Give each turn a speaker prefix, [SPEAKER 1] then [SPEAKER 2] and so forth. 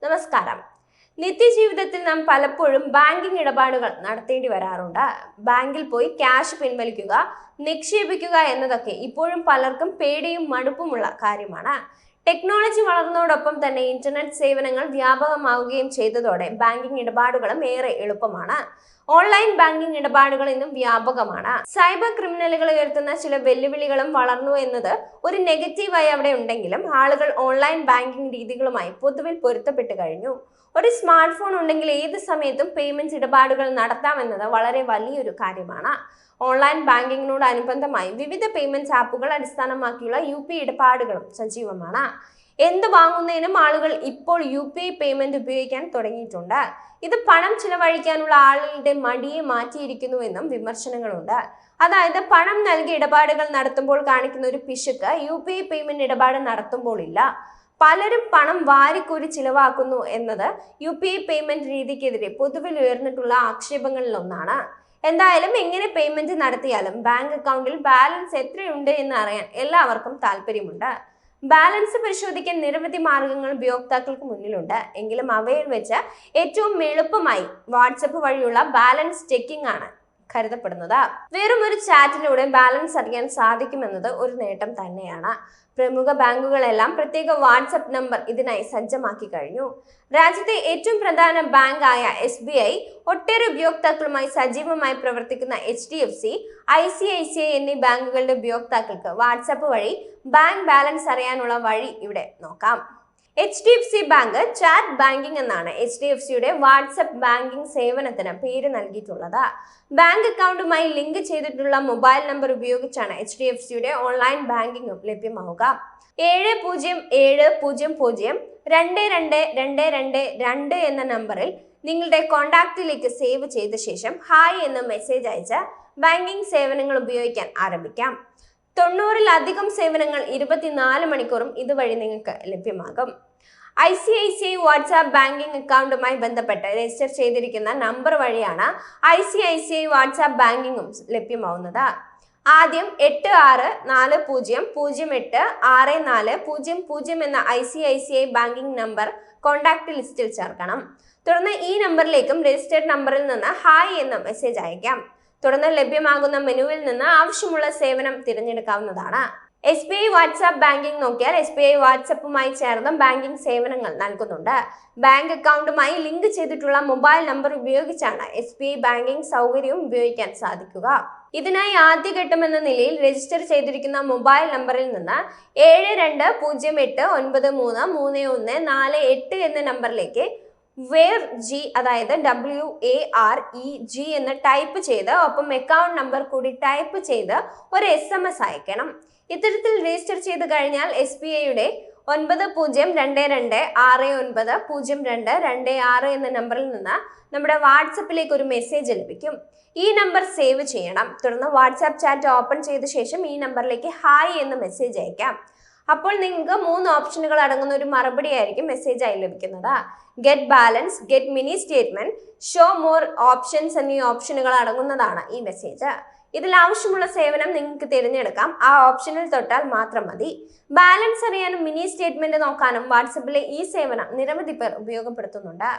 [SPEAKER 1] നമസ്കാരം. നിത്യജീവിതത്തിൽ നാം പലപ്പോഴും ബാങ്കിംഗ് ഇടപാടുകൾ നടത്തേണ്ടി വരാറുണ്ട്. ബാങ്കിൽ പോയി ക്യാഷ് പിൻവലിക്കുക, നിക്ഷേപിക്കുക എന്നതൊക്കെ ഇപ്പോഴും പലർക്കും പേടിയും മടുപ്പുമുള്ള കാര്യമാണ്. ടെക്നോളജി വളർന്നതോടൊപ്പം തന്നെ ഇന്റർനെറ്റ് സേവനങ്ങൾ വ്യാപകമാവുകയും ചെയ്തതോടെ ബാങ്കിംഗ് ഇടപാടുകളും ഏറെ എളുപ്പമാണ്. ഓൺലൈൻ ബാങ്കിംഗ് ഇടപാടുകൾ ഇന്നും വ്യാപകമാണ്. സൈബർ ക്രിമിനലുകൾ ഉയർത്തുന്ന ചില വെല്ലുവിളികളും വളർന്നു എന്നത് ഒരു നെഗറ്റീവായി അവിടെ ഉണ്ടെങ്കിലും ആളുകൾ ഓൺലൈൻ ബാങ്കിംഗ് രീതികളുമായി പൊതുവിൽ പൊരുത്തപ്പെട്ട് കഴിഞ്ഞു. ഒരു സ്മാർട്ട് ഫോൺ ഉണ്ടെങ്കിൽ ഏത് സമയത്തും പേയ്മെന്റ് ഇടപാടുകൾ നടത്താമെന്നത് വളരെ വലിയൊരു കാര്യമാണ്. ഓൺലൈൻ ബാങ്കിങ്ങിനോട് അനുബന്ധമായി വിവിധ പേയ്മെന്റ് ആപ്പുകൾ അടിസ്ഥാനമാക്കിയുള്ള UPI ഇടപാടുകളും സജീവമാണ്. എന്ത് വാങ്ങുന്നതിനും ആളുകൾ ഇപ്പോൾ UPI പേയ്മെന്റ് ഉപയോഗിക്കാൻ തുടങ്ങിയിട്ടുണ്ട്. ഇത് പണം ചിലവഴിക്കാനുള്ള ആളുകളുടെ മടിയെ മാറ്റിയിരിക്കുന്നുവെന്നും വിമർശനങ്ങളുണ്ട്. അതായത് പണം നൽകി ഇടപാടുകൾ നടത്തുമ്പോൾ കാണിക്കുന്ന ഒരു പിശുക്ക് UPI പേയ്മെന്റ് ഇടപാട് നടത്തുമ്പോൾ ഇല്ല. പലരും പണം വാരിക്കോരി ചിലവാക്കുന്നു എന്നത് UPI പേയ്മെന്റ് രീതിക്കെതിരെ പൊതുവിൽ ഉയർന്നിട്ടുള്ള ആക്ഷേപങ്ങളിൽ ഒന്നാണ്. എന്തായാലും എങ്ങനെ പേയ്മെന്റ് നടത്തിയാലും ബാങ്ക് അക്കൗണ്ടിൽ ബാലൻസ് എത്രയുണ്ട് എന്ന് അറിയാൻ എല്ലാവർക്കും താല്പര്യമുണ്ട്. ബാലൻസ് പരിശോധിക്കാൻ നിരവധി മാർഗങ്ങൾ ഉപയോക്താക്കൾക്ക് മുന്നിലുണ്ട്. എങ്കിലും അവയിൽ വെച്ച് ഏറ്റവും എളുപ്പമായി വാട്സപ്പ് വഴിയുള്ള ബാലൻസ് ചെക്കിംഗ് ആണ് കരുതപ്പെടുന്നത്. വെറും ഒരു ചാറ്റിലൂടെ ബാലൻസ് അറിയാൻ സാധിക്കുമെന്നത് ഒരു നേട്ടം തന്നെയാണ്. പ്രമുഖ ബാങ്കുകളെല്ലാം പ്രത്യേക വാട്സപ്പ് നമ്പർ ഇതിനായി സജ്ജമാക്കി കഴിഞ്ഞു. രാജ്യത്തെ ഏറ്റവും പ്രധാന ബാങ്ക് ആയ SBI, ഒട്ടേറെ ഉപയോക്താക്കളുമായി സജീവമായി പ്രവർത്തിക്കുന്ന HDFC, ICICI എന്നീ ബാങ്കുകളുടെ ഉപയോക്താക്കൾക്ക് വാട്സപ്പ് വഴി ബാങ്ക് ബാലൻസ് അറിയാനുള്ള വഴി ഇവിടെ നോക്കാം. HDFC ബാങ്ക് ചാറ്റ് ബാങ്കിംഗ് എന്നാണ് HDFCയുടെ വാട്സപ്പ് ബാങ്കിംഗ് സേവനത്തിന് പേര് നൽകിയിട്ടുള്ളത്. ബാങ്ക് അക്കൗണ്ടുമായി ലിങ്ക് ചെയ്തിട്ടുള്ള മൊബൈൽ നമ്പർ ഉപയോഗിച്ചാണ് HDFCയുടെ ഓൺലൈൻ ബാങ്കിംഗും ലഭ്യമാവുക. 7007002222 എന്ന നമ്പറിൽ നിങ്ങളുടെ കോണ്ടാക്റ്റിലേക്ക് സേവ് ചെയ്ത ശേഷം ഹായ് എന്ന മെസ്സേജ് അയച്ച് ബാങ്കിംഗ് സേവനങ്ങൾ ഉപയോഗിക്കാൻ ആരംഭിക്കാം. 90-ലധികം സേവനങ്ങൾ 24 മണിക്കൂറും ഇതുവഴി നിങ്ങൾക്ക് ലഭ്യമാകും. ICICI വാട്സാപ്പ് ബാങ്കിംഗ് അക്കൗണ്ടുമായി ബന്ധപ്പെട്ട് രജിസ്റ്റർ ചെയ്തിരിക്കുന്ന നമ്പർ വഴിയാണ് ICICI വാട്സാപ്പ് ബാങ്കിങ്ങും ലഭ്യമാവുന്നത്. ആദ്യം 8640086400 എന്ന ICICI ബാങ്കിംഗ് നമ്പർ കോണ്ടാക്ട് ലിസ്റ്റിൽ ചേർക്കണം. തുടർന്ന് ഈ നമ്പറിലേക്കും രജിസ്റ്റേർഡ് നമ്പറിൽ നിന്ന് ഹായ് എന്ന മെസ്സേജ് അയക്കാം. തുടർന്ന് ലഭ്യമാകുന്ന മെനുവിൽ നിന്ന് ആവശ്യമുള്ള സേവനം തിരഞ്ഞെടുക്കാവുന്നതാണ്. SBI വാട്സാപ്പ് ബാങ്കിംഗ് നോക്കിയാൽ SBI വാട്സാപ്പുമായി ചേർന്ന് ബാങ്കിംഗ് സേവനങ്ങൾ നൽകുന്നുണ്ട്. ബാങ്ക് അക്കൗണ്ടുമായി ലിങ്ക് ചെയ്തിട്ടുള്ള മൊബൈൽ നമ്പർ ഉപയോഗിച്ചാണ് SBI ബാങ്കിംഗ് സൗകര്യവും ഉപയോഗിക്കാൻ സാധിക്കുക. ഇതിനായി ആദ്യഘട്ടം എന്ന നിലയിൽ രജിസ്റ്റർ ചെയ്തിരിക്കുന്ന മൊബൈൽ നമ്പറിൽ നിന്ന് 7208933148 എന്ന നമ്പറിലേക്ക് WAREG അതായത് WAREG എന്ന് ടൈപ്പ് ചെയ്ത് ഒപ്പം അക്കൗണ്ട് നമ്പർ കൂടി ടൈപ്പ് ചെയ്ത് ഒരു SMS അയക്കണം. ഇത്തരത്തിൽ രജിസ്റ്റർ ചെയ്ത് കഴിഞ്ഞാൽ SBIയുടെ 9022690226 എന്ന നമ്പറിൽ നിന്ന് നമ്മുടെ വാട്സപ്പിലേക്ക് ഒരു മെസ്സേജ് ലഭിക്കും. ഈ നമ്പർ സേവ് ചെയ്യണം. തുടർന്ന് വാട്സാപ്പ് ചാറ്റ് ഓപ്പൺ ചെയ്ത ശേഷം ഈ നമ്പറിലേക്ക് ഹായ് എന്ന മെസ്സേജ് അയക്കാം. അപ്പോൾ നിങ്ങൾക്ക് 3 ഓപ്ഷനുകൾ അടങ്ങുന്ന ഒരു മറുപടി ആയിരിക്കും മെസ്സേജ് ആയി ലഭിക്കുന്നത്. Get balance, get mini statement, show more options എന്നീ ഓപ്ഷനുകൾ അടങ്ങുന്നതാണ് ഈ മെസ്സേജ്. ഇതിൽ ആവശ്യമുള്ള സേവനം നിങ്ങൾക്ക് തിരഞ്ഞെടുക്കാം. ആ ഓപ്ഷനിൽ തൊട്ടാൽ മാത്രം മതി. ബാലൻസ് അറിയാനും മിനി സ്റ്റേറ്റ്മെന്റ് നോക്കാനും വാട്സപ്പിലെ ഈ സേവനം നിരവധി പേർ ഉപയോഗപ്പെടുത്തുന്നുണ്ട്.